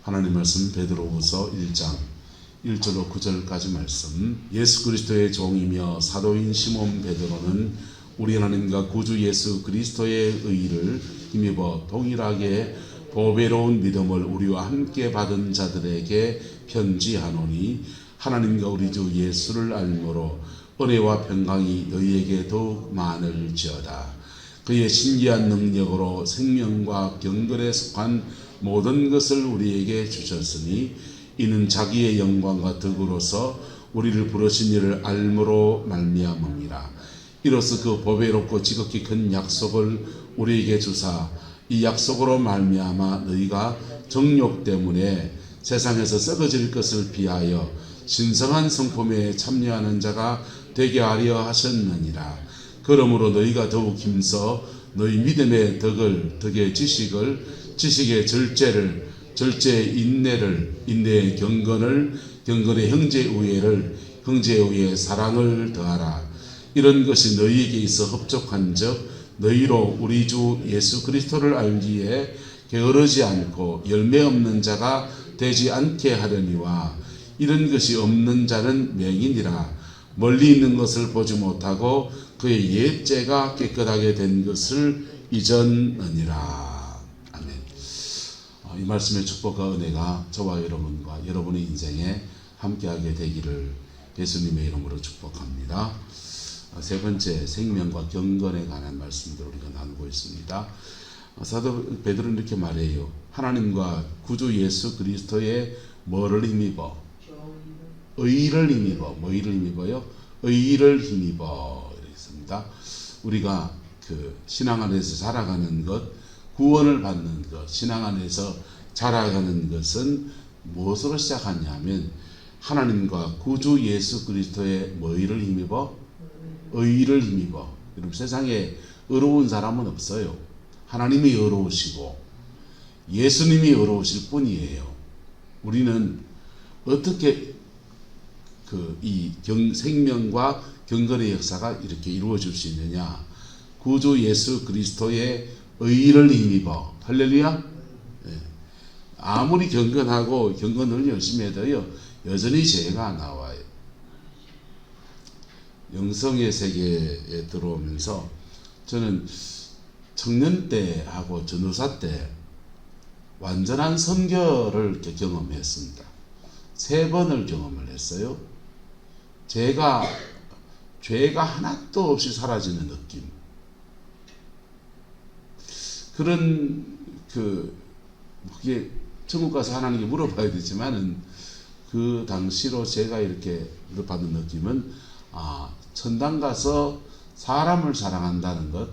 하나님 말씀 베드로후서 1장 1절로 9절까지 말씀. 예수 그리스도의 종이며 사도인 시몬 베드로는 우리 하나님과 구주 예수 그리스도의 의를 힘입어 동일하게 보배로운 믿음을 우리와 함께 받은 자들에게 편지하노니, 하나님과 우리 주 예수를 알므로 은혜와 평강이 너희에게 더욱 많을지어다. 그의 신기한 능력으로 생명과 경건에 속한 모든 것을 우리에게 주셨으니, 이는 자기의 영광과 덕으로서 우리를 부르신 이를 알므로 말미암음이라. 이로써 그 보배롭고 지극히 큰 약속을 우리에게 주사, 이 약속으로 말미암아 너희가 정욕 때문에 세상에서 썩어질 것을 피하여 신성한 성품에 참여하는 자가 되게 하려 하셨느니라. 그러므로 너희가 더욱 힘써 너희 믿음의 덕을, 덕의 지식을, 지식의 절제를, 절제의 인내를, 인내의 경건을, 경건의 형제 우애를, 형제 우애의 사랑을 더하라. 이런 것이 너희에게 있어 흡족한즉 너희로 우리 주 예수 그리스도를 알기에 게으르지 않고 열매 없는 자가 되지 않게 하려니와, 이런 것이 없는 자는 맹인이라 멀리 있는 것을 보지 못하고 그의 옛죄가 깨끗하게 된 것을 잊었느니라. 아멘. 이 말씀의 축복과 은혜가 저와 여러분과 여러분의 인생에 함께하게 되기를 예수님의 이름으로 축복합니다. 세 번째, 생명과 경건에 관한 말씀들을 우리가 나누고 있습니다. 사도 베드로는 이렇게 말해요. 하나님과 구주 예수 그리스도의 뭐를 힘입어? 의를 힘입어. 뭐를 힘입어요? 의를 힘입어. 이렇습니다. 우리가 그 신앙 안에서 자라가는 것, 구원을 받는 것, 신앙 안에서 자라가는 것은 무엇으로 시작하냐면, 하나님과 구주 예수 그리스도의 뭐를 힘입어? 의를 힘입어. 여러분, 세상에 의로운 사람은 없어요. 하나님이 의로우시고 예수님이 의로우실 뿐이에요. 우리는 어떻게 이 생명과 경건의 역사가 이렇게 이루어질 수 있느냐? 구주 예수 그리스도의 의를 힘입어. 할렐루야. 네. 아무리 경건하고 경건을 열심히 해도요, 여전히 죄가 나와요. 영성의 세계에 들어오면서 저는 청년 때하고 전도사 때 완전한 선결을 경험했습니다. 3번을 경험을 했어요. 죄가 하나도 없이 사라지는 느낌. 그게 천국 가서 하나님께 물어봐야 되지만은, 그 당시로 제가 이렇게 받는 느낌은, 천당 가서 사람을 사랑한다는 것,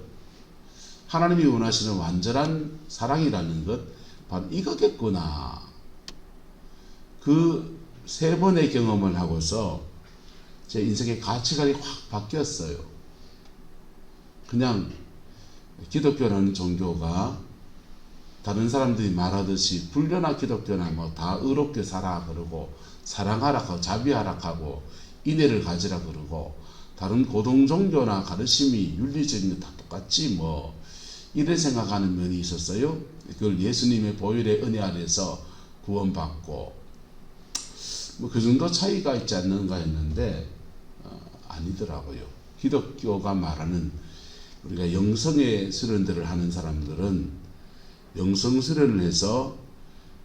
하나님이 원하시는 완전한 사랑이라는 것, 바로 이거겠구나. 그 3번의 경험을 하고서 제 인생의 가치관이 확 바뀌었어요. 그냥 기독교라는 종교가 다른 사람들이 말하듯이 불교나 기독교나 뭐 다 의롭게 살아 그러고, 사랑하라 하고, 자비하라 하고, 인애를 가지라 그러고, 다른 고등 종교나 가르침이 윤리적인 거 다 똑같지 뭐, 이래 생각하는 면이 있었어요. 그걸 예수님의 보혈의 은혜 아래서 구원받고 뭐 그 정도 차이가 있지 않는가 했는데, 아니더라고요. 기독교가 말하는, 우리가 영성의 수련들을 하는 사람들은 영성 수련을 해서,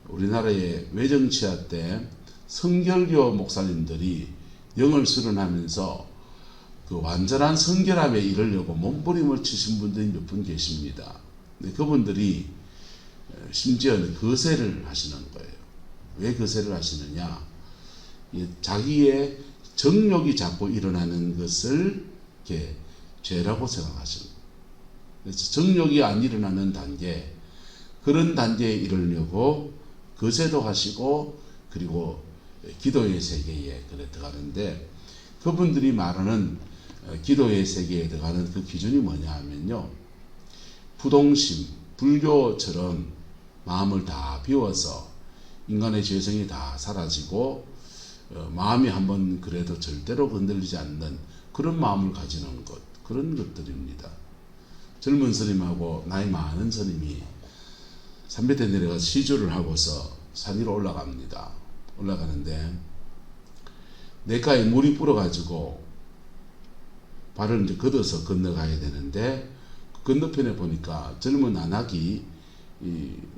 우리나라의 외정치하 때 성결교 목사님들이 영을 수련하면서 그 완전한 성결함에 이르려고 몸부림을 치신 분들이 몇 분 계십니다. 근데 그분들이 심지어는 거세를 하시는 거예요. 왜 거세를 하시느냐? 자기의 정욕이 자꾸 일어나는 것을 이렇게 죄라고 생각하시는 거예요. 그래서 정욕이 안 일어나는 단계, 그런 단계에 이르려고 거세도 하시고, 그리고 기도의 세계에 들어가는데, 그분들이 말하는 기도의 세계에 들어가는 그 기준이 뭐냐 하면요, 부동심, 불교처럼 마음을 다 비워서 인간의 죄성이 다 사라지고, 마음이 한번 그래도 절대로 건들리지 않는 그런 마음을 가지는 것, 그런 것들입니다. 젊은 스님하고 나이 많은 스님이 300대 내려가서 시주를 하고서 산 위로 올라갑니다. 올라가는데 냇가에 물이 불어가지고 발을 이제 걷어서 건너가야 되는데 건너편에 보니까 젊은 안악이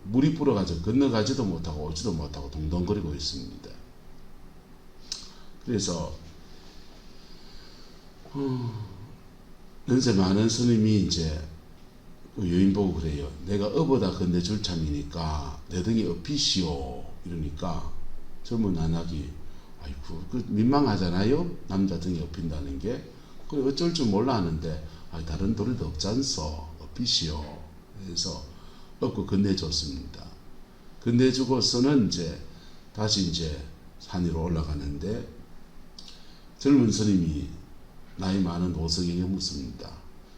물이 불어가지고 건너가지도 못하고 오지도 못하고 동동거리고 있습니다. 그래서 연세 많은 스님이 이제 여인 보고 그래요. 내가 업어다 건네줄 참이니까 내 등에 업히시오. 이러니까 젊은 안악이 아이고 그 민망하잖아요. 남자 등에 업힌다는 게. 그 어쩔 줄 몰라 하는데 다른 도리도 없잖소. 업히시오. 그래서 업고 건네줬습니다. 건네주고서는 이제 다시 이제 산 위로 올라가는데 젊은 스님이 나이 많은 오성에게 묻습니다.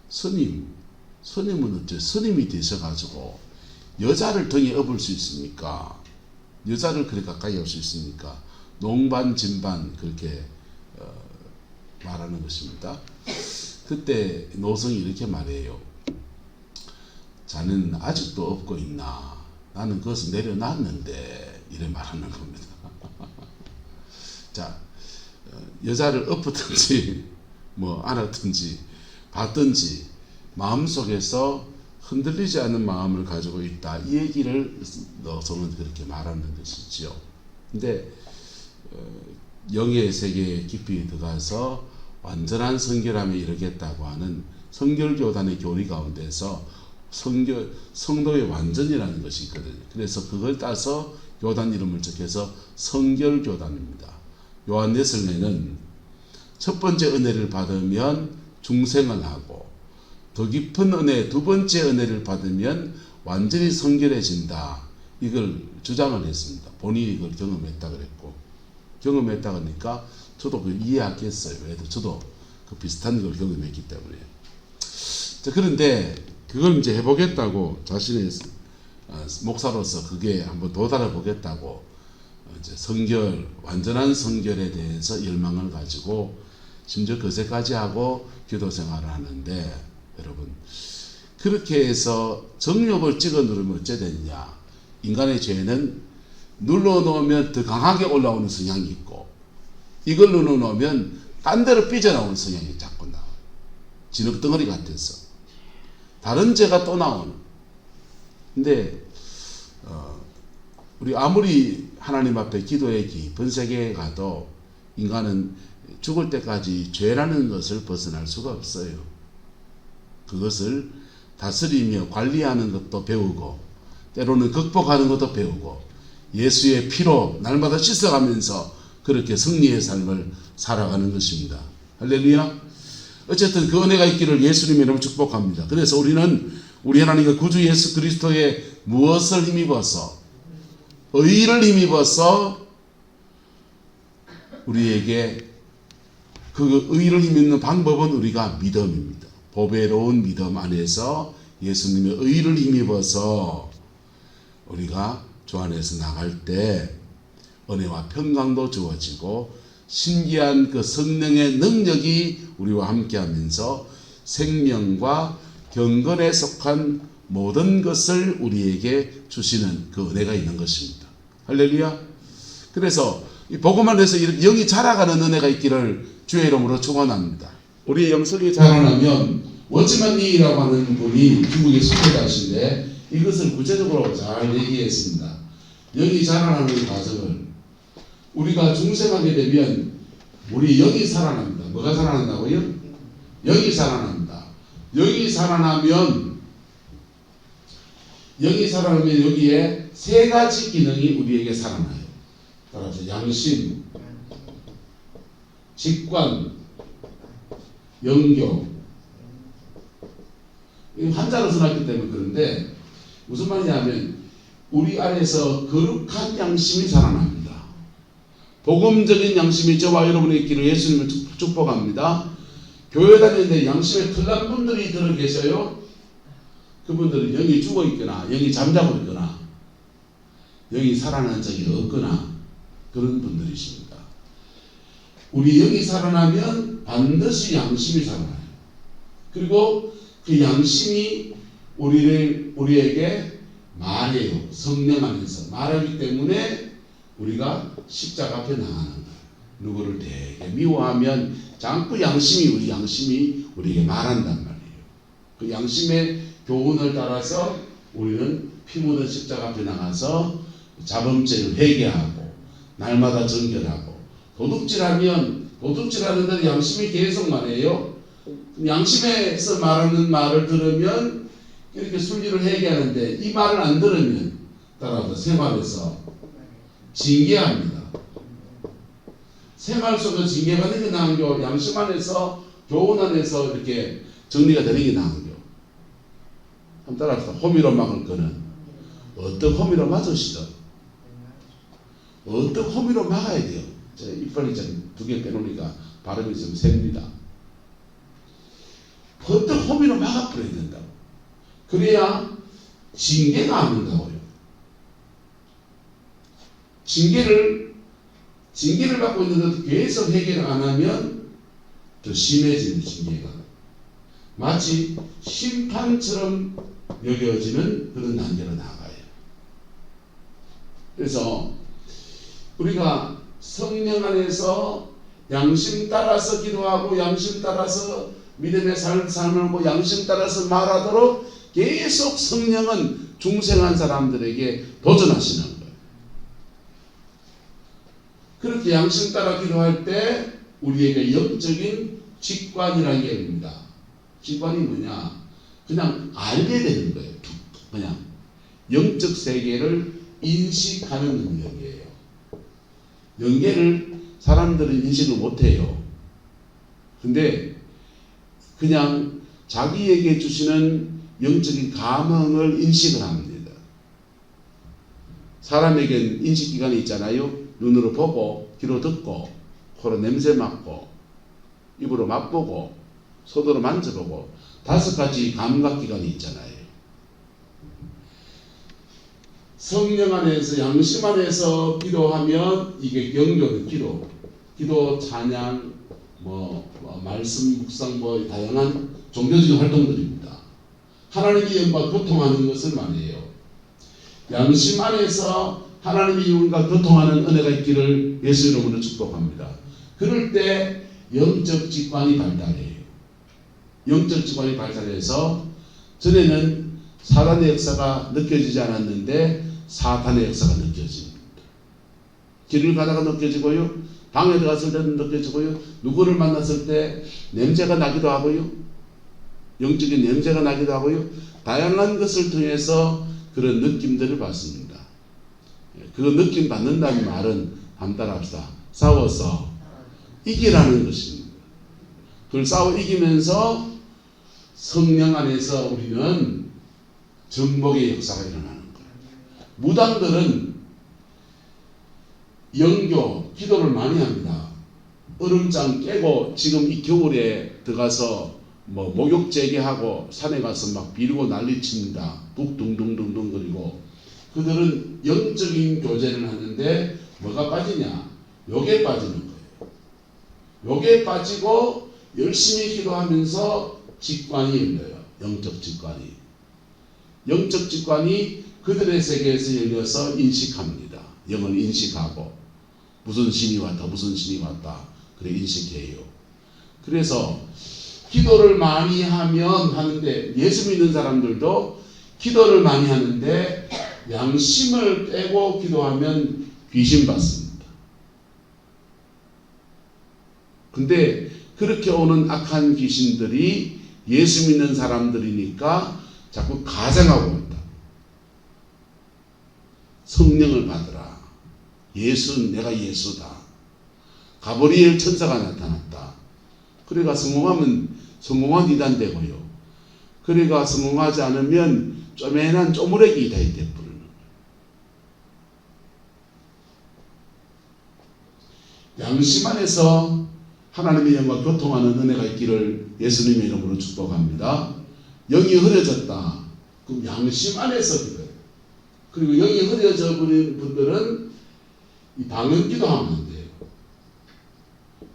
스님은 어째 스님이 되셔가지고 여자를 등에 업을 수 있습니까? 여자를 그렇게 가까이 할 수 있습니까? 농반 진반 그렇게 말하는 것입니다. 그때 노성이 이렇게 말해요. 자는 아직도 업고 있나? 나는 그것을 내려놨는데 이래 말하는 겁니다. 자, 여자를 엎었든지 뭐 안았든지 봤든지 마음속에서 흔들리지 않는 마음을 가지고 있다. 이 얘기를 노성은 그렇게 말하는 것이지요. 근데 영의 세계에 깊이 들어가서 완전한 성결함에 이르겠다고 하는 성결교단의 교리 가운데서 성도의 완전이라는 것이 있거든요. 그래서 그걸 따서 교단 이름을 적혀서 성결교단입니다. 요한 네슬레는 첫 번째 은혜를 받으면 중생을 하고 더 깊은 은혜 두 번째 은혜를 받으면 완전히 성결해진다. 이걸 주장을 했습니다. 본인이 이걸 경험했다 그랬고 경험했다 그러니까 저도 그걸 이해하겠어요. 왜냐하면 저도 그 비슷한 걸 경험했기 때문에. 자, 그런데 그걸 이제 해보겠다고 자신의 목사로서 그게 한번 도달해 보겠다고 이제 성결, 완전한 성결에 대해서 열망을 가지고 심지어 거세까지 하고 기도 생활을 하는데 여러분 그렇게 해서 정욕을 찍어 누르면 어째 되느냐. 인간의 죄는 눌러놓으면 더 강하게 올라오는 성향이 있고 이걸 눌러놓으면 딴 데로 삐져나오는 성향이 자꾸 나와요. 진흙덩어리 같아서 다른 죄가 또 나오는. 근데 우리 아무리 하나님 앞에 기도의 깊은 세계에 가도 인간은 죽을 때까지 죄라는 것을 벗어날 수가 없어요. 그것을 다스리며 관리하는 것도 배우고 때로는 극복하는 것도 배우고 예수의 피로 날마다 씻어가면서 그렇게 승리의 삶을 살아가는 것입니다. 할렐루야. 어쨌든 그 은혜가 있기를 예수님의 이름으로 축복합니다. 그래서 우리는 우리 하나님의 구주 예수 그리스도의 무엇을 힘입어서 의를 힘입어서 우리에게 그 의를 힘입는 방법은 우리가 믿음입니다. 보배로운 믿음 안에서 예수님의 의를 힘입어서 우리가 주 안에서 나갈 때 은혜와 평강도 주어지고 신기한 그 성령의 능력이 우리와 함께하면서 생명과 경건에 속한 모든 것을 우리에게 주시는 그 은혜가 있는 것입니다. 할렐루야. 그래서 이 복음 안에서 영이 자라가는 은혜가 있기를 주의 이름으로 축원합니다. 우리의 영성이 자라나면 워치만니라고 하는 분이 중국의 수도자신데 이것을 구체적으로 잘 얘기했습니다. 영이 자라나는 과정을 우리가 중생하게 되면 우리 영이 살아납니다. 뭐가 살아난다고요? 영이 살아납니다. 영이 살아나면 여기에 세 가지 기능이 우리에게 살아나요. 따라서 양심, 직관, 영교. 한자로 써놨기 때문에 그런데 무슨 말이냐면 우리 안에서 거룩한 양심이 살아납니다. 복음적인 양심이 저와 여러분의 있기를 예수님을 축복합니다. 교회 다니는데 양심에 털난 분들이 들어 계셔요. 그분들은 영이 죽어 있거나 영이 잠자고 있거나 영이 살아난 적이 없거나 그런 분들이십니다. 우리 영이 살아나면 반드시 양심이 살아나요. 그리고 그 양심이 우리에게 말해요. 성령 안에서 말하기 때문에 우리가 십자가 앞에 나가는 거예요. 누구를 되게 미워하면 자꾸 우리 양심이 우리에게 말한단 말이에요. 그 양심의 교훈을 따라서 우리는 피 묻은 십자가 앞에 나가서 자범죄를 회개하고 날마다 정결하고 도둑질하는 데도 양심이 계속 말해요. 양심에서 말하는 말을 들으면 이렇게 순리를 회개하는데 이 말을 안 들으면 따라서 생활에서 징계합니다. 생활 속에서 징계받는 게 나은 겨, 양심 안에서 교훈 안에서 이렇게 정리가 되는 게 나은 겨. 한번 따라합시다. 호미로 막을 거는 어떤 호미로 맞으시든 어떤 호미로 막아야 돼요. 제가 이빨이 좀 2개 빼놓으니까 발음이 좀 셉니다. 어떤 호미로 막아버려야 된다고. 그래야 징계가 안 된다고요. 징계를 받고 있는데도 계속 해결을 안 하면 더 심해지는 징계가. 마치 심판처럼 여겨지는 그런 단계로 나가요. 그래서 우리가 성령 안에서 양심 따라서 기도하고 양심 따라서 믿음의 삶을 살고 양심 따라서 말하도록 계속 성령은 중생한 사람들에게 도전하시는 거예요. 그렇게 양심 따라 기도할 때 우리에게 영적인 직관이라는 게 있습니다. 직관이 뭐냐? 그냥 알게 되는 거예요. 그냥 영적 세계를 인식하는 능력이에요. 영계를 사람들은 인식을 못해요. 근데 그냥 자기에게 주시는 영적인 감흥을 인식을 합니다. 사람에겐 인식기관이 있잖아요. 눈으로 보고, 귀로 듣고, 코로 냄새 맡고, 입으로 맛보고, 손으로 만져보고 5가지 감각기관이 있잖아요. 성령 안에서 양심 안에서 기도하면 이게 영적인 기도 찬양 말씀 묵상 다양한 종교적인 활동들입니다. 하나님의 영과 교통하는 것을 말해요. 양심 안에서 하나님의 영과 교통하는 은혜가 있기를 예수 이름으로 축복합니다. 그럴 때 영적 직관이 발달해요. 영적 직관이 발달해서 전에는 사단의 역사가 느껴지지 않았는데 사탄의 역사가 느껴집니다. 길을 가다가 느껴지고요. 방에 들어갔을 때는 느껴지고요. 누구를 만났을 때 냄새가 나기도 하고요. 영적인 냄새가 나기도 하고요. 다양한 것을 통해서 그런 느낌들을 받습니다. 그 느낌 받는다는 말은 한번 따라합시다. 싸워서 이기라는 것입니다. 그걸 싸워 이기면서 성령 안에서 우리는 정복의 역사가 일어나는 거예요. 무당들은 영교, 기도를 많이 합니다. 얼음장 깨고 지금 이 겨울에 들어가서 목욕 재개하고 산에 가서 막 비르고 난리칩니다. 북둥둥둥둥 거리고 그들은 영적인 교제를 하는데 뭐가 빠지냐? 욕에 빠지는 거예요. 욕에 빠지고 열심히 기도하면서 직관이 열려요. 영적 직관이. 영적 직관이 그들의 세계에서 열려서 인식합니다. 영을 인식하고 무슨 신이 왔다 그래 인식해요. 그래서 기도를 많이 하는데 예수 믿는 사람들도 기도를 많이 하는데 양심을 빼고 기도하면 귀신 받습니다. 근데 그렇게 오는 악한 귀신들이 예수 믿는 사람들이니까 자꾸 가장하고 온다. 성령을 받으라. 예수는 내가 예수다. 가브리엘 천사가 나타났다. 그래가 성공한 이단 되고요. 그래가 성공하지 않으면 쪼매난 쪼무레기 이단이 되어버리는 거예요. 양심 안에서 하나님의 영과 교통하는 은혜가 있기를 예수님의 이름으로 축복합니다. 영이 흐려졌다. 그럼 양심 안에서 기도해요. 그리고 영이 흐려져 버린 분들은 이 방언기도 하면 안 돼요.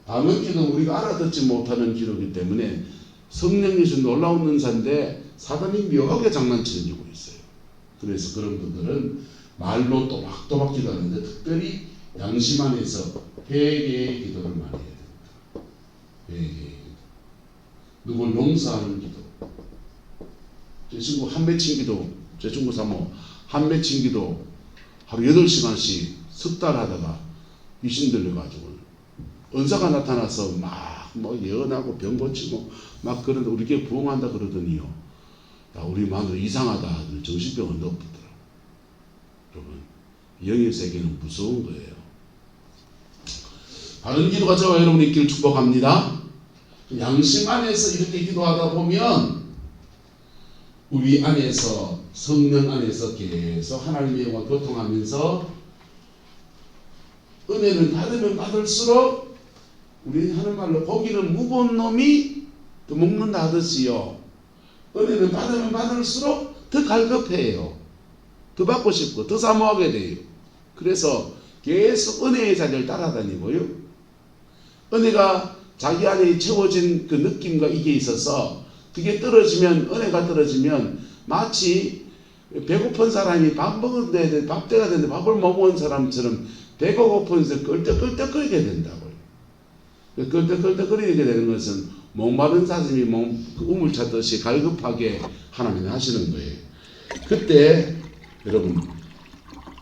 방언기도는 우리가 알아듣지 못하는 기도이기 때문에 성령이 준 놀라운 은사인데 사단이 묘하게 장난치고 있어요. 그래서 그런 분들은 말로 또박또박 기도하는데 특별히 양심 안에서 회개의 기도를 많이 해야 됩니다. 회개의 기도. 누굴 용서하는 기도. 제 친구 한매칭 기도, 제 친구 사모 한매칭 기도 하루 8시간씩 석 달 하다가 귀신 들려가지고 은사가 나타나서 막 뭐 예언하고 병 고치고 막 그런데 우리 교회 부흥한다 그러더니요. 야, 우리 마음도 이상하다. 정신병은 없더라. 여러분, 영의 세계는 무서운 거예요. 바른 기도가 저와 여러분의 있기를 축복합니다. 양심 안에서 이렇게 기도하다 보면 우리 안에서 성령 안에서 계속 하나님의 영과 교통하면서 은혜를 받으면 받을수록 우리 하는 말로 고기는 무거운 놈이 또 먹는다 하듯이요. 은혜를 받으면 받을수록 더 갈급해요. 더 받고 싶고 더 사모하게 돼요. 그래서 계속 은혜의 자리를 따라다니고요. 은혜가 자기 안에 채워진 그 느낌과 이게 있어서 그게 떨어지면 은혜가 떨어지면 마치 배고픈 사람이 밥 먹는데 밥때가 되는데 밥을 못 먹은 사람처럼 배가 고픈서 끌떡끌떡거리게 된다고요. 끌떡끌떡거리게 되는 것은 목마른 사슴이 우물 찾듯이 갈급하게 하나님이 하시는 거예요. 그때 여러분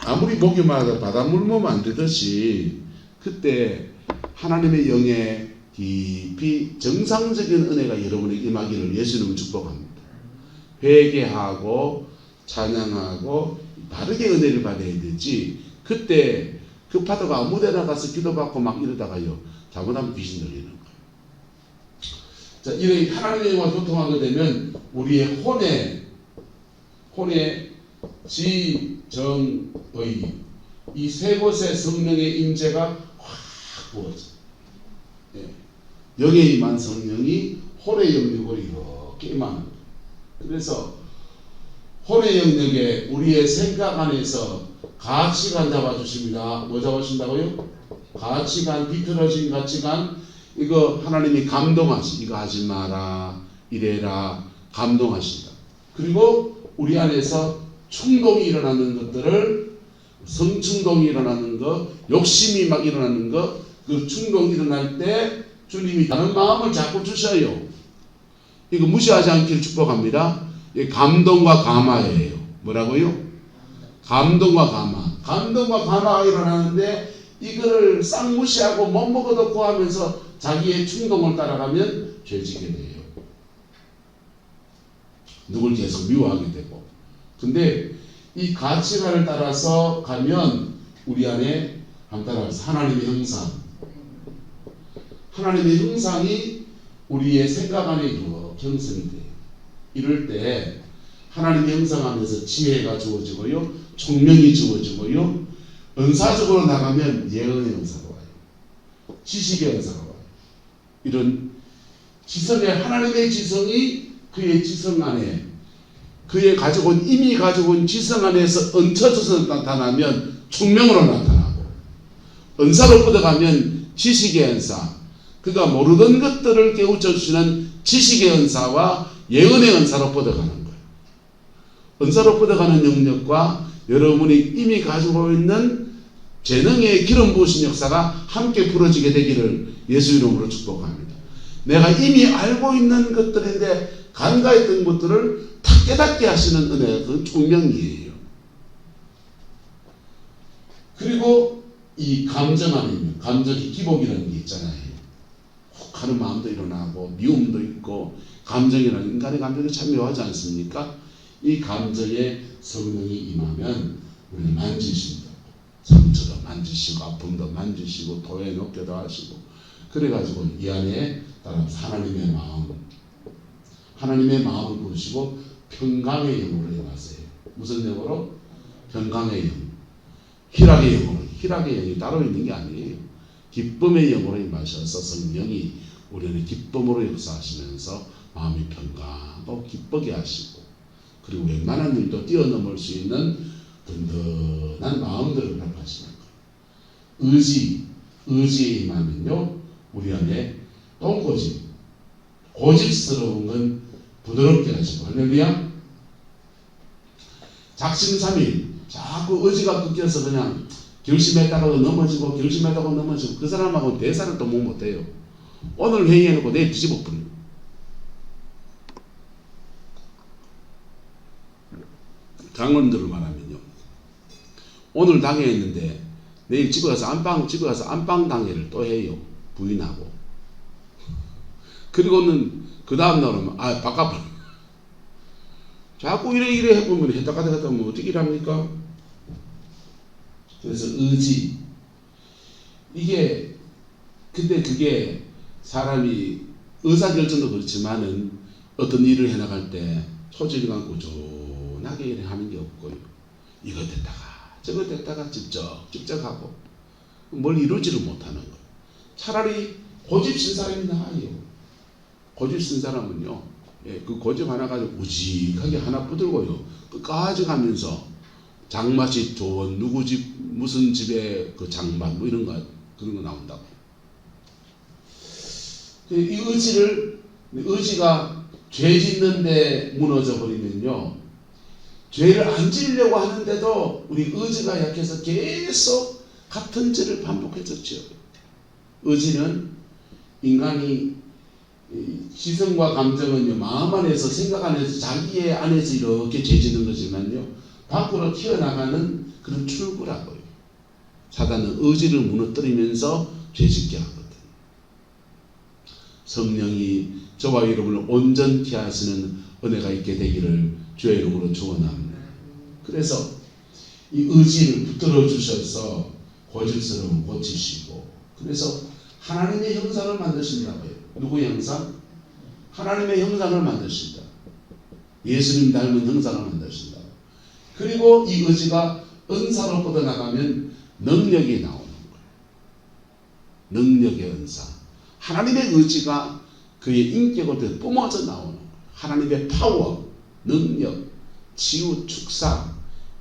아무리 목이 마르다 바닷물 먹으면 안 되듯이 그때 하나님의 영에 깊이 정상적인 은혜가 여러분에게 임하기를 예수님은 축복합니다. 회개하고 찬양하고 바르게 은혜를 받아야 되지. 그때 급하다가 아무데나 가서 기도받고 막 이러다가요 잘못하면 귀신 들리는 거예요. 자, 이렇게 하나님의 영과 교통하게 되면 우리의 혼의 지정의 이 세 곳의 성령의 임재가 확 부어져. 예. 여기에 임한 성령이 혼의 영역을 이렇게 임하는 거예요. 그래서 혼의 영역에 우리의 생각 안에서 가치관 잡아주십니다. 뭐 잡아주신다고요? 가치관, 비틀어진 가치관. 이거 하나님이 감동하시. 이거 하지 마라. 이래라. 감동하신다. 그리고 우리 안에서 충동이 일어나는 것들을 성충동이 일어나는 것, 욕심이 막 일어나는 것, 그 충동이 일어날 때 주님이 다른 마음을 자꾸 주셔요. 이거 무시하지 않기를 축복합니다. 감동과 감화예요. 뭐라고요? 감동과 감화. 감동과 감화가 일어나는데 이거를 싹 무시하고 못 먹어도 구하면서 자기의 충동을 따라가면 죄지게 돼요. 누굴 계속 미워하게 되고. 근데 이 가치관을 따라서 가면 우리 안에 따라서 하나님의 형상. 하나님의 형상이 우리의 생각 안에 이렇게 형성이 돼요. 이럴 때 하나님의 형상 안에서 지혜가 주어지고요. 총명이 주어지고요. 은사적으로 나가면 예언의 은사가 와요. 지식의 은사가 와요. 이런 지성의 하나님의 지성이 그의 지성 안에 그의 가지고 온 이미 가지고 온 지성 안에서 얹혀져서 나타나면 총명으로 나타나고 은사로 뻗어가면 지식의 은사 그가 모르던 것들을 깨우쳐 주시는 지식의 은사와 예언의 은사로 뻗어가는 거예요. 은사로 뻗어가는 영역과 여러분이 이미 가지고 있는 재능의 기름 부으신 역사가 함께 부러지게 되기를 예수 이름으로 축복합니다. 내가 이미 알고 있는 것들인데 간과했던 것들을 탁 깨닫게 하시는 은혜가 그 총명이에요. 그리고 이 감정 안에 있는 감정의 기복이라는 게 있잖아요. 혹 하는 마음도 일어나고 미움도 있고 감정이라는 인간의 감정이 참 묘하지 않습니까? 이 감정에 성령이 임하면 우리를 만지신다. 상처도 만지시고 아픔도 만지시고 도에 높게도 하시고 그래가지고 이 안에 따라서 하나님의 마음을 부으시고 평강의 영으로 임하세요. 무슨 영으로? 평강의 영. 희락의 영으로. 희락의 영이 따로 있는 게 아니에요. 기쁨의 영으로 임하셔서 성령이 우리는 기쁨으로 역사하시면서 마음이 평강하고 기쁘게 하시고 그리고 웬만한 일도 뛰어넘을 수 있는 든든한 마음들을 회복하시는 거예요. 의지에 임하면요 우리 안에 똥고집 고집스러운 건 부드럽게 하시고 할렐루야. 작심삼일 자꾸 의지가 끊겨서 그냥 결심했다가도 넘어지고 결심했다고 넘어지고 그 사람하고 대사를 또 못해요. 오늘 회의해놓고 내일 뒤집어 버려요. 장원들을 말하면요. 오늘 당회했는데 내일 집에 가서 안방 당회를 또 해요. 부인하고. 그리고는 그 다음날은 바깥 자꾸 이래 해보면 했다가 하면 어떻게 일합니까? 그래서 의지 근데 그게 사람이 의사결정도 그렇지만은 어떤 일을 해나갈 때 소질감 꾸준하게 일을 하는 게 없고요. 이거 됐다가 저거 됐다가 집적하고 뭘 이루지를 못하는 거예요. 차라리 고집 쓴 사람이 나아요. 고집 쓴 사람은요, 그 고집 하나 가지고 우직하게 하나 붙들고요, 끝까지 가면서 장맛이 좋은 누구 집 무슨 집에 그 장맛 뭐 이런 거 그런 거 나온다고. 이 의지가 죄 짓는데 무너져 버리면요, 죄를 안 지으려고 하는데도 우리 의지가 약해서 계속 같은 죄를 반복했었죠. 의지는 인간이 시선과 감정은요, 마음 안에서 생각 안에서 자기의 안에서 이렇게 죄 짓는 거지만요, 밖으로 튀어나가는 그런 출구라고요. 사단은 의지를 무너뜨리면서 죄 짓게 하거든. 성령이 저와 여러분을 온전케 하시는 은혜가 있게 되기를 주의 이름으로 축원합니다. 그래서 이 의지를 붙들어 주셔서 고집스러움 고치시고, 그래서 하나님의 형상을 만드신다고요. 누구의 형상? 하나님의 형상을 만드신다. 예수님 닮은 형상을 만드신다. 그리고 이 의지가 은사로 뻗어나가면 능력이 나오는 거예요. 능력의 은사. 하나님의 의지가 그의 인격으로 뿜어져 나오는 거예요. 하나님의 파워, 능력, 치유, 축사,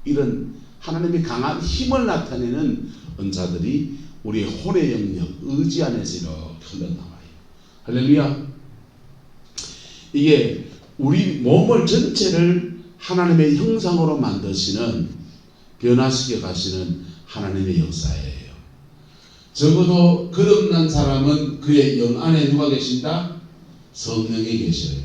이런 하나님의 강한 힘을 나타내는 은사들이 우리의 혼의 영역, 의지 안에서 이렇게 흘러나와요. 할렐루야. 이게 우리 몸을 전체를 하나님의 형상으로 만드시는, 변화시켜 가시는 하나님의 역사예요. 적어도 거듭난 사람은 그의 영 안에 누가 계신다? 성령이 계셔요.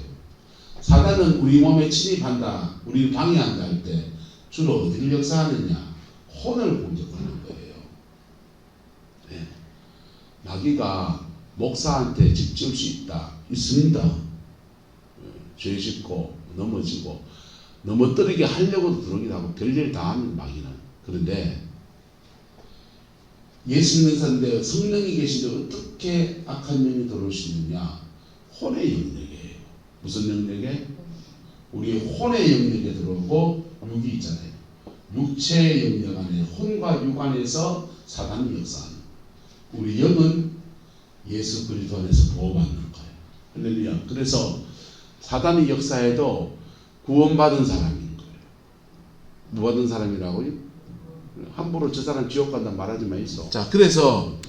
사단은 우리 몸에 침입한다, 우리를 방해한다 할 때 주로 어디를 역사하느냐? 혼을 공격하는 거예요. 네. 마귀가 목사한테 집 지을 수 있습니다. 죄 짓고 넘어지고 넘어뜨리게 하려고도 들어오기도 하고 별일 다 하는 마귀는. 그런데 예수 믿는 사람인데 성령이 계신데 어떻게 악한 영이 들어올 수 있느냐? 혼의 영역이에요. 무슨 영역에? 우리 혼의 영역에 들어오고, 육이 있잖아요. 육체의 영역 안에, 혼과 육 안에서 사단이 역사하는. 우리 영은 예수 그리스도 안에서 보호받는 거예요. 할렐루야. 그래서 사단의 역사에도 구원받은 사람인 거예요. 뭐 받은 사람이라고요? 함부로 저 사람 지옥 간다 말하지 마이소. 자, 그래서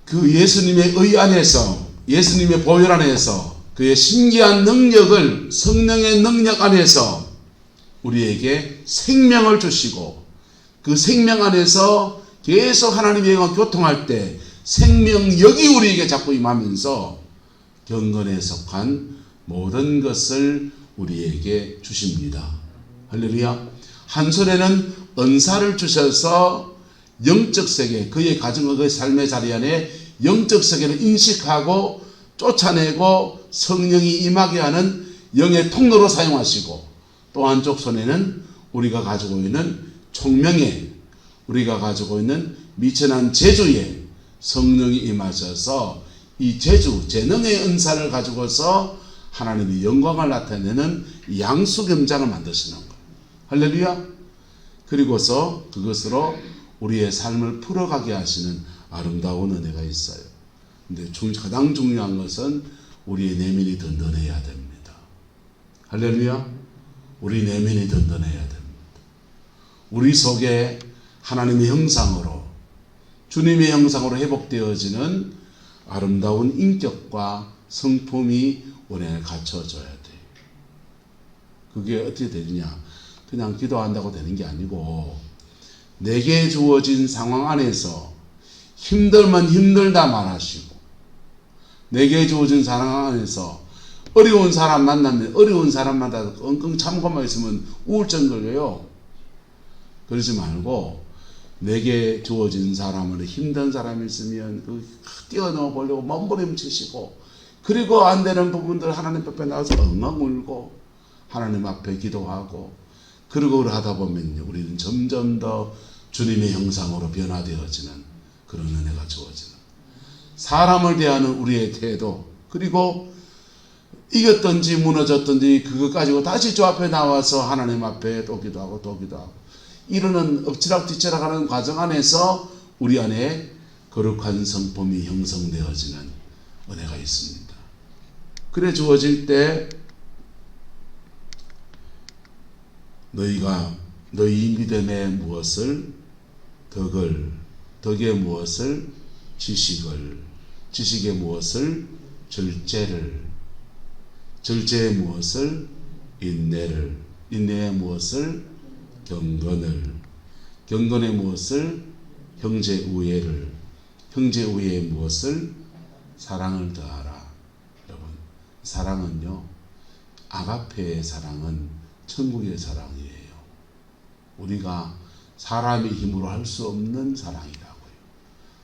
그 예수님의 의 안에서, 예수님의 보혈 안에서 그의 신기한 능력을, 성령의 능력 안에서 우리에게 생명을 주시고, 그 생명 안에서 계속 하나님의 영과 교통할 때 생명력이 우리에게 자꾸 임하면서 경건에 속한 모든 것을 우리에게 주십니다. 할렐루야. 한 손에는 은사를 주셔서 영적 세계, 그의 가정과 그의 삶의 자리 안에 영적 세계를 인식하고 쫓아내고 성령이 임하게 하는 영의 통로로 사용하시고, 또 한쪽 손에는 우리가 가지고 있는 총명에, 우리가 가지고 있는 미천한 재주에 성령이 임하셔서 이 재주, 재능의 은사를 가지고서 하나님의 영광을 나타내는 양수겸장을 만드시는 거예요. 할렐루야. 그리고서 그것으로 우리의 삶을 풀어가게 하시는 아름다운 은혜가 있어요. 근데 가장 중요한 것은 우리의 내면이 든든해야 됩니다. 할렐루야. 우리 내면이 든든해야 됩니다. 우리 속에 하나님의 형상으로, 주님의 형상으로 회복되어지는 아름다운 인격과 성품이 우리 안에 갖춰져야 돼요. 그게 어떻게 되느냐? 그냥 기도한다고 되는 게 아니고 내게 주어진 상황 안에서 힘들면 힘들다 말하시고 내게 주어진 상황 안에서 어려운 사람 만나면 어려운 사람마다 끙끙 참고만 있으면 우울증 걸려요. 그러지 말고 내게 주어진 사람을 힘든 사람이 있으면 뛰어넘어 보려고 몸부림치시고 그리고 안 되는 부분들 하나님 앞에 나와서 엉엉 울고 하나님 앞에 기도하고 그러고 하다 보면 우리는 점점 더 주님의 형상으로 변화되어지는 그런 은혜가 주어지는 사람을 대하는 우리의 태도 그리고 이겼든지 무너졌든지 그것 가지고 다시 주 앞에 나와서 하나님 앞에 또 기도하고 또 기도하고 이러는 엎치락뒤치락하는 과정 안에서 우리 안에 거룩한 성품이 형성되어지는 은혜가 있습니다. 그래 주어질 때 너희가 너희 믿음에 무엇을 덕에 무엇을 지식에 무엇을 절제에 무엇을 인내에 무엇을 경건에 무엇을 형제우애에 무엇을 사랑을 더하라. 여러분 사랑은요 아가페의 사랑은 천국의 사랑이에요. 우리가 사람의 힘으로 할 수 없는 사랑이라고요.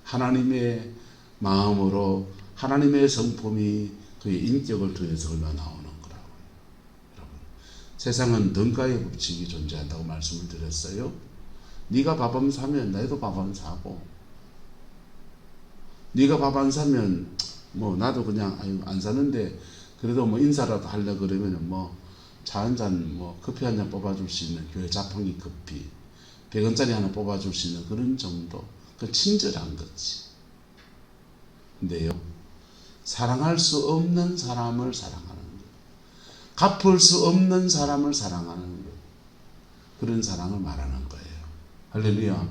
하나님의 마음으로 하나님의 성품이 그의 인격을 통해서 흘러나오는 거라고요. 여러분 세상은 등가의 법칙이 존재한다고 말씀을 드렸어요. 네가 밥 안 사면 나도 밥 안 사고 네가 밥 안 사면 뭐 나도 그냥 안 사는데 그래도 뭐 인사라도 하려 그러면 뭐 차 한 잔 뭐 커피 한 잔 뽑아줄 수 있는 교회 자판기 커피 100원짜리 하나 뽑아줄 수 있는 그런 정도 그 친절한 거지. 근데요 사랑할 수 없는 사람을 사랑하는 것 갚을 수 없는 사람을 사랑하는 것 그런 사랑을 말하는 거예요. 할렐루야.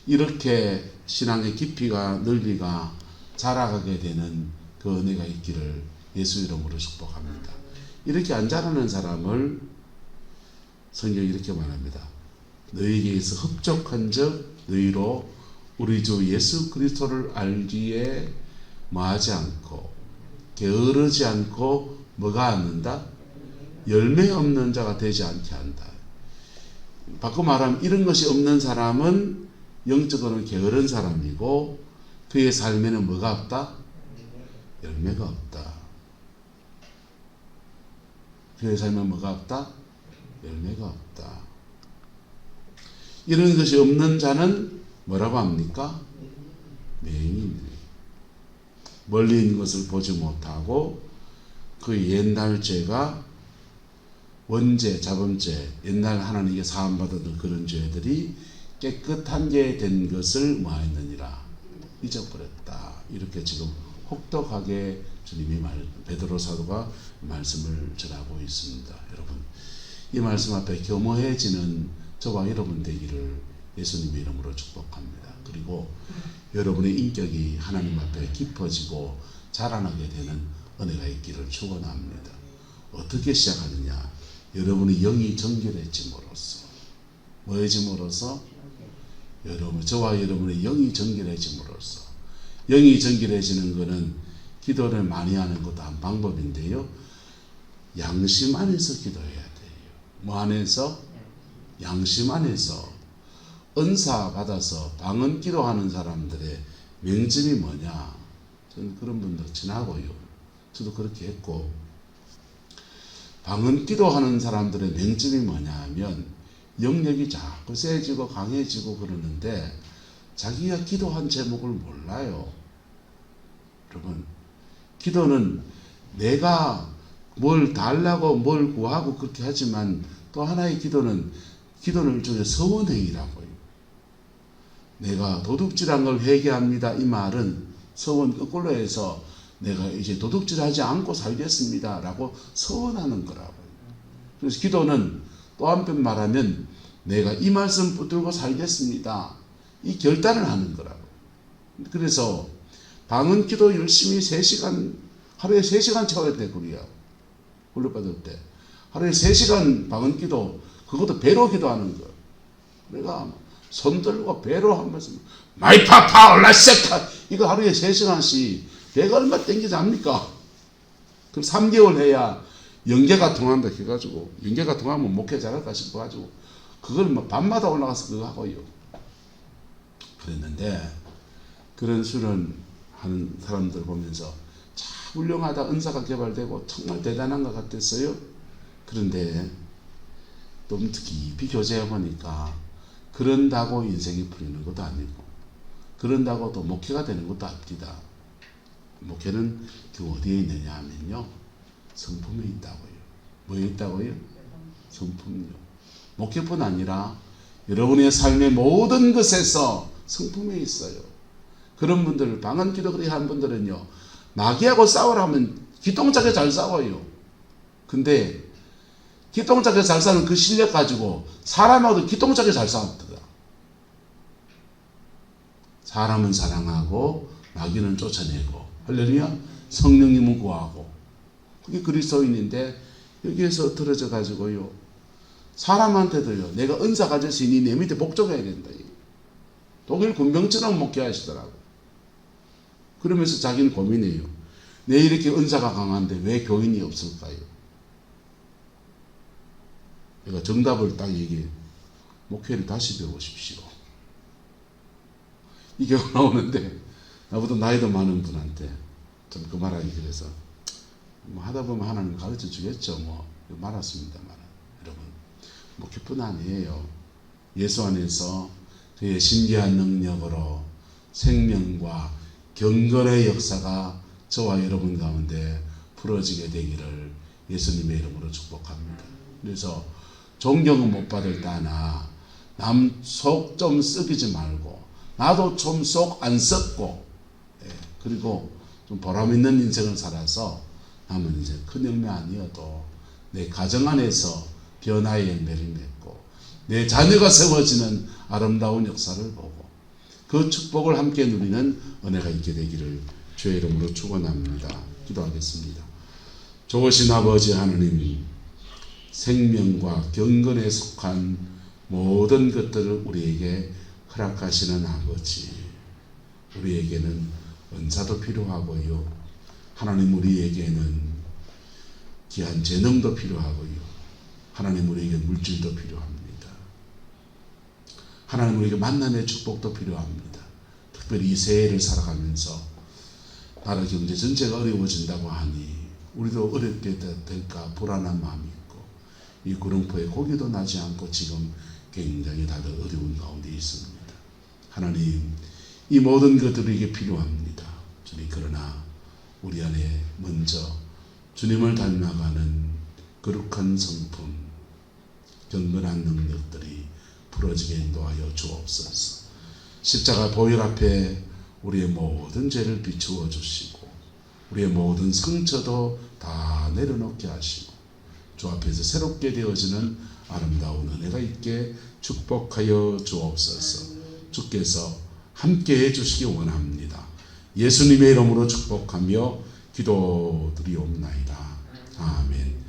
이렇게 신앙의 깊이가 넓이가 자라가게 되는 그 은혜가 있기를 예수 이름으로 축복합니다. 이렇게 안 자라는 사람을 성경이 이렇게 말합니다. 너희에게서 흡족한 적 너희로 우리 주 예수 그리스도를 알기에 뭐하지 않고 게으르지 않고 뭐가 않는다? 열매 없는 자가 되지 않게 한다. 바꿔 말하면 이런 것이 없는 사람은 영적으로는 게으른 사람이고 그의 삶에는 뭐가 없다? 열매가 없다. 그의 삶에 뭐가 없다? 열매가 없다. 이런 것이 없는 자는 뭐라고 합니까? 맹인. 멀리 있는 것을 보지 못하고 그 옛날 죄가 원죄, 자범죄, 옛날 하나님께 사함받았던 그런 죄들이 깨끗한 게 된 것을 뭐하였느니라? 잊어버렸다. 이렇게 지금 혹독하게 주님이 베드로 사도가 말씀을 전하고 있습니다. 여러분 이 말씀 앞에 겸허해지는 저와 여러분 되기를 예수님의 이름으로 축복합니다. 그리고 여러분의 인격이 하나님 앞에 깊어지고 자라나게 되는 은혜가 있기를 축원합니다. 어떻게 시작하느냐? 여러분의 영이 정결해짐으로써 뭐해짐으로써 저와 여러분의 영이 정결해짐으로써 영이 정결해지는 것은 기도를 많이 하는 것도 한 방법인데요. 양심 안에서 기도해야 돼요. 뭐 안에서? 양심 안에서. 은사 받아서 방언 기도하는 사람들의 명점이 뭐냐? 저는 그런 분들 지나고요. 저도 그렇게 했고 방언 기도하는 사람들의 명점이 뭐냐 하면 영역이 자꾸 세지고 강해지고 그러는데 자기가 기도한 제목을 몰라요. 여러분 기도는 내가 뭘 달라고 뭘 구하고 그렇게 하지만 또 하나의 기도는 일종의 서원행위라고요. 내가 도둑질한 걸 회개합니다. 이 말은 서원 거꾸로 해서 내가 이제 도둑질하지 않고 살겠습니다 라고 서원하는 거라고요. 그래서 기도는 또 한편 말하면 내가 이 말씀 붙들고 살겠습니다. 이 결단을 하는 거라고요. 그래서 방언 기도 열심히 3시간 하루에 3시간 채워야 돼. 그래요. 훈련받을 때 하루에 3시간 방언 기도 그것도 배로 기도하는 거. 내가 손 들고 배로 하면서 마이파파 올라세카 이거 하루에 3시간씩 배가 얼마 땡기지 않습니까? 그럼 3개월 해야 연계가 통한다 해가지고 연계가 통하면 목회 잘할까 싶어가지고 그걸 뭐 밤마다 올라가서 그거 하고요. 그랬는데 그런 수련 하는 사람들 보면서 참 훌륭하다, 은사가 개발되고 정말 대단한 것 같았어요. 그런데 좀 깊이 교제해 보니까 그런다고 인생이 풀리는 것도 아니고 그런다고 또 목회가 되는 것도 아닙니다. 목회는 그 어디에 있느냐 하면요, 성품에 있다고요. 뭐에 있다고요? 성품이요. 목회뿐 아니라 여러분의 삶의 모든 것에서 성품에 있어요. 그런 분들, 방언 기도 그리 하는 분들은요, 마귀하고 싸우라면 기똥차게 잘 싸워요. 근데 기똥차게 잘 싸우는 그 실력 가지고 사람하고도 기똥차게 잘 싸웠더라. 사람은 사랑하고 마귀는 쫓아내고, 할렐루야, 성령님은 구하고, 그게 그리스도인인데 여기에서 들어져 가지고요, 사람한테도요, 내가 은사 가질 수 있니 내 밑에 복종해야 된다. 독일 군병처럼 목회하시더라고. 그러면서 자기는 고민해요. 내 이렇게 은사가 강한데 왜 교인이 없을까요? 내가 정답을 딱 얘기해. 목회를 다시 배우십시오. 이게 나오는데 나보다 나이도 많은 분한테 좀 그 말하기 그래서 뭐 하다 보면 하나님 가르쳐 주겠죠. 뭐 말았습니다만 여러분, 목회뿐 아니에요. 예수 안에서 그의 신기한 능력으로 생명과 경건의 역사가 저와 여러분 가운데 풀어지게 되기를 예수님의 이름으로 축복합니다. 그래서 존경은 못 받을 따나 남 속 좀 썩이지 말고 나도 좀 속 안 썩고, 그리고 좀 보람있는 인생을 살아서 남은 이제 큰 열매 아니어도 내 가정 안에서 변화의 열매를 맺고 내 자녀가 세워지는 아름다운 역사를 보고 그 축복을 함께 누리는 은혜가 있게 되기를 주의 이름으로 축원합니다. 기도하겠습니다. 좋으신 아버지 하나님, 생명과 경건에 속한 모든 것들을 우리에게 허락하시는 아버지, 우리에게는 은사도 필요하고요, 하나님 우리에게는 귀한 재능도 필요하고요, 하나님 우리에게 물질도 필요합니다. 하나님 우리에게 만남의 축복도 필요합니다. 특별히 이 새해를 살아가면서 나라 경제 전체가 어려워진다고 하니 우리도 어렵게 될까 불안한 마음이 있고, 이 구름포에 고기도 나지 않고 지금 굉장히 다들 어려운 가운데 있습니다. 하나님, 이 모든 것들이 필요합니다. 주님, 그러나 우리 안에 먼저 주님을 닮아가는 거룩한 성품, 경건한 능력들이 풀어지게 인도하여 주옵소서. 십자가 보혈 앞에 우리의 모든 죄를 비추어 주시고 우리의 모든 상처도 다 내려놓게 하시고 주 앞에서 새롭게 되어지는 아름다운 은혜가 있게 축복하여 주옵소서. 주께서 함께 해주시기 원합니다. 예수님의 이름으로 축복하며 기도드리옵나이다. 아멘.